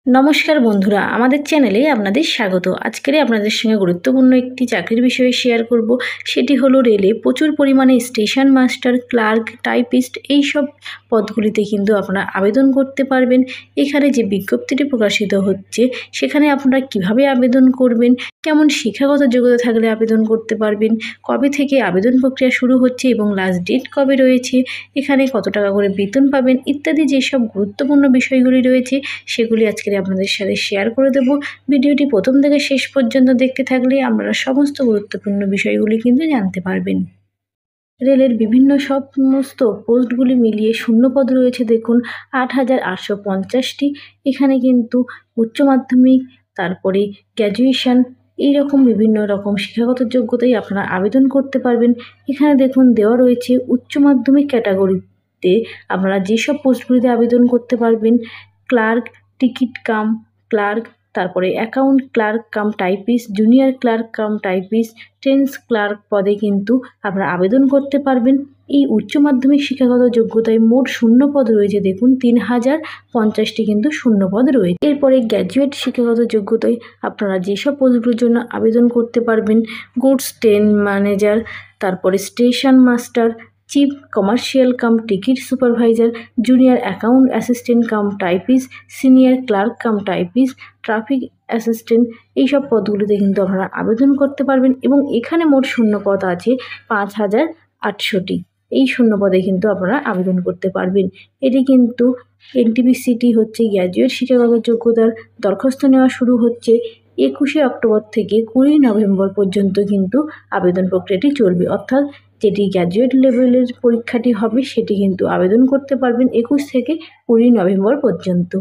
নমস্কার বন্ধুরা, আমাদের চ্যানেলে আপনাদের স্বাগত। আজকের আপনাদের সঙ্গে গুরুত্বপূর্ণ একটি চাকরির বিষয়ে শেয়ার করব। সেটি হলো রেলে প্রচুর পরিমাণে স্টেশন মাস্টার, ক্লার্ক, টাইপিস্ট এই সব পদগুলিতে কিন্তু আপনারা আবেদন করতে পারবেন। এখানে যে বিজ্ঞপ্তিটি প্রকাশিত হচ্ছে সেখানে আপনারা কিভাবে আবেদন করবেন, কেমন শিক্ষাগত যোগ্যতা থাকলে আবেদন করতে পারবেন, কবে থেকে আবেদন প্রক্রিয়া শুরু হচ্ছে এবং লাস্ট ডেট কবে রয়েছে, এখানে কত টাকা করে বেতন পাবেন ইত্যাদি যেসব গুরুত্বপূর্ণ বিষয়গুলি রয়েছে সেগুলি আজকের আপনাদের সাথে শেয়ার করে দেব। ভিডিওটি প্রথম থেকে শেষ পর্যন্ত দেখতে থাকলে আপনারা সমস্ত গুরুত্বপূর্ণ বিষয়গুলি কিন্তু জানতে পারবেন। রেলের বিভিন্ন সমস্ত পোস্টগুলি মিলিয়ে শূন্যপদ রয়েছে দেখুন 8,850টি। এখানে কিন্তু উচ্চ মাধ্যমিক, তারপরে গ্র্যাজুয়েশন এইরকম বিভিন্ন রকম শিক্ষাগত যোগ্যতায় আপনারা আবেদন করতে পারবেন। এখানে দেখুন দেওয়া রয়েছে উচ্চ মাধ্যমিক ক্যাটাগরিতে আপনারা যেসব পোস্টগুলিতে আবেদন করতে পারবেন: ক্লার্ক, টিকিট কাম ক্লার্ক, তারপরে account clerk cum typist, junior clerk cum typist, trains clerk পদে কিন্তু আপনারা আবেদন করতে পারবেন। এই উচ্চ মাধ্যমিক শিক্ষাগত যোগ্যতায় মোট শূন্যপদ রয়েছে দেখুন 3,050টি কিন্তু শূন্যপদ রয়েছে। এরপরে গ্র্যাজুয়েট শিক্ষাগত যোগ্যতায় আপনারা যেসব পদগুলোর জন্য আবেদন করতে পারবেন: গুডস ট্রেন ম্যানেজার, তারপরে station master, chief commercial cum ticket supervisor, junior account assistant cum typist, senior clerk cum typist, traffic assistant এইসব পদগুলিতে কিন্তু আপনারা আবেদন করতে পারবেন। এবং এখানে মোট শূন্যপদ আছে 5,800টি। এই শূন্যপদে কিন্তু আপনারা আবেদন করতে পারবেন। এটি কিন্তু এনটিপিসিটি হচ্ছে গ্র্যাজুয়েট শিক্ষাগত যোগ্যতার দরখাস্ত নেওয়া শুরু হচ্ছে 21শে অক্টোবর থেকে 20 নভেম্বর পর্যন্ত কিন্তু আবেদন প্রক্রিয়াটি চলবে। অর্থাৎ যেটি গ্র্যাজুয়েট লেভেলের পরীক্ষাটি হবে সেটি কিন্তু আবেদন করতে পারবেন 21 থেকে 20 নভেম্বর পর্যন্ত।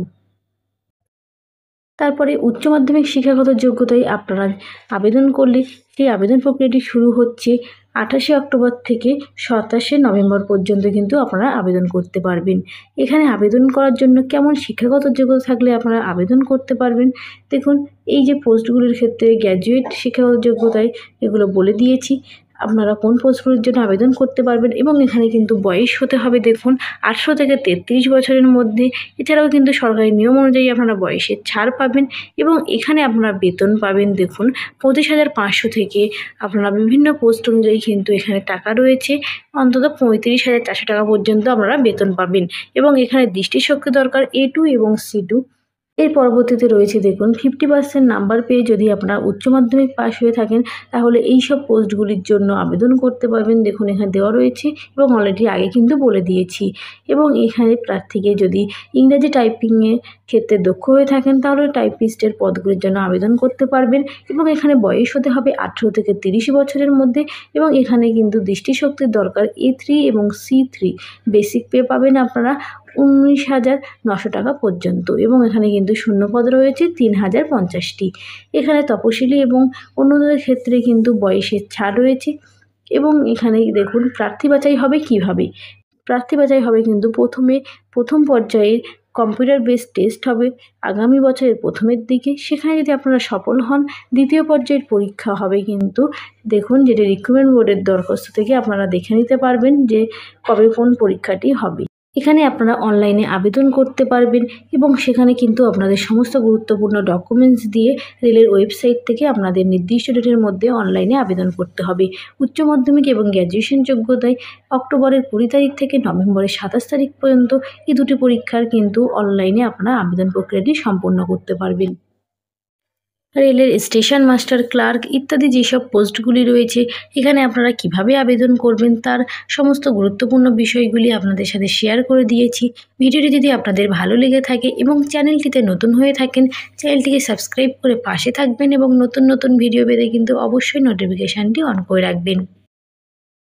তারপরে উচ্চ মাধ্যমিক শিক্ষাগত যোগ্যতায় আপনারা আবেদন করলে সেই আবেদন প্রক্রিয়াটি শুরু হচ্ছে 28শে অক্টোবর থেকে 27শে নভেম্বর পর্যন্ত কিন্তু আপনারা আবেদন করতে পারবেন। এখানে আবেদন করার জন্য কেমন শিক্ষাগত যোগ্যতা থাকলে আপনারা আবেদন করতে পারবেন দেখুন, এই যে পোস্টগুলির ক্ষেত্রে গ্র্যাজুয়েট শিক্ষাগত যোগ্যতায় এগুলো বলে দিয়েছি আপনারা কোন পোস্টগুলির জন্য আবেদন করতে পারবেন। এবং এখানে কিন্তু বয়স হতে হবে দেখুন 18 থেকে 33 বছরের মধ্যে। এছাড়াও কিন্তু সরকারি নিয়ম অনুযায়ী আপনারা বয়সের ছাড় পাবেন এবং এখানে আপনারা বেতন পাবেন দেখুন 25,500 থেকে আপনারা বিভিন্ন পোস্ট অনুযায়ী কিন্তু এখানে টাকা রয়েছে অন্তত 35,400 টাকা পর্যন্ত আপনারা বেতন পাবেন। এবং এখানে দৃষ্টিশক্তি দরকার A2 এবং C2। এর পরবর্তীতে রয়েছে দেখুন 50% নাম্বার পেয়ে যদি আপনারা উচ্চ মাধ্যমিক পাশ হয়ে থাকেন তাহলে এই সব পোস্টগুলির জন্য আবেদন করতে পারবেন। দেখুন এখানে দেওয়া রয়েছে এবং অলরেডি আগে কিন্তু বলে দিয়েছি। এবং এখানে প্রার্থীকে যদি ইংরেজি টাইপিংয়ের ক্ষেত্রে দক্ষ হয়ে থাকেন তাহলে টাইপিস্টের পদগুলির জন্য আবেদন করতে পারবেন। এবং এখানে বয়স হতে হবে 18 থেকে 30 বছরের মধ্যে। এবং এখানে কিন্তু দৃষ্টিশক্তির দরকার A3 এবং C3। বেসিক পে পাবেন আপনারা 19,900 টাকা পর্যন্ত। এবং এখানে কিন্তু শূন্যপদ রয়েছে 3,050টি। এখানে তপশিলি এবং অন্যদের ক্ষেত্রে কিন্তু বয়সের ছাড় রয়েছে। এবং এখানে দেখুন প্রার্থী বাছাই হবে কিভাবে। প্রার্থী বাছাই হবে কিন্তু প্রথম পর্যায়ে কম্পিউটার বেসড টেস্ট হবে আগামী বছরের প্রথমের দিকে। সেখানে যদি আপনারা সফল হন দ্বিতীয় পর্যায়ের পরীক্ষা হবে কিন্তু দেখুন যেটা রিক্রুটমেন্ট বোর্ডের দরখাস্ত থেকে আপনারা দেখে নিতে পারবেন যে কবে কোন পরীক্ষাটি হবে। এখানে আপনারা অনলাইনে আবেদন করতে পারবেন এবং সেখানে কিন্তু আপনাদের সমস্ত গুরুত্বপূর্ণ ডকুমেন্টস দিয়ে রেলের ওয়েবসাইট থেকে আপনাদের নির্দিষ্ট ডেটের মধ্যে অনলাইনে আবেদন করতে হবে। উচ্চ মাধ্যমিক এবং গ্র্যাজুয়েশন যোগ্যতায় অক্টোবরের 20 তারিখ থেকে নভেম্বরের 27 তারিখ পর্যন্ত এই দুটি পরীক্ষার কিন্তু অনলাইনে আপনারা আবেদন প্রক্রিয়াটি সম্পন্ন করতে পারবেন। রেলের স্টেশন মাস্টার, ক্লার্ক ইত্যাদি যেসব পোস্টগুলি রয়েছে এখানে আপনারা কিভাবে আবেদন করবেন তার সমস্ত গুরুত্বপূর্ণ বিষয়গুলি আপনাদের সাথে শেয়ার করে দিয়েছি। ভিডিওটি যদি আপনাদের ভালো লেগে থাকে এবং চ্যানেলটিতে নতুন হয়ে থাকেন চ্যানেলটিকে সাবস্ক্রাইব করে পাশে থাকবেন এবং নতুন নতুন ভিডিও পেতে কিন্তু অবশ্যই নোটিফিকেশানটি অন করে রাখবেন।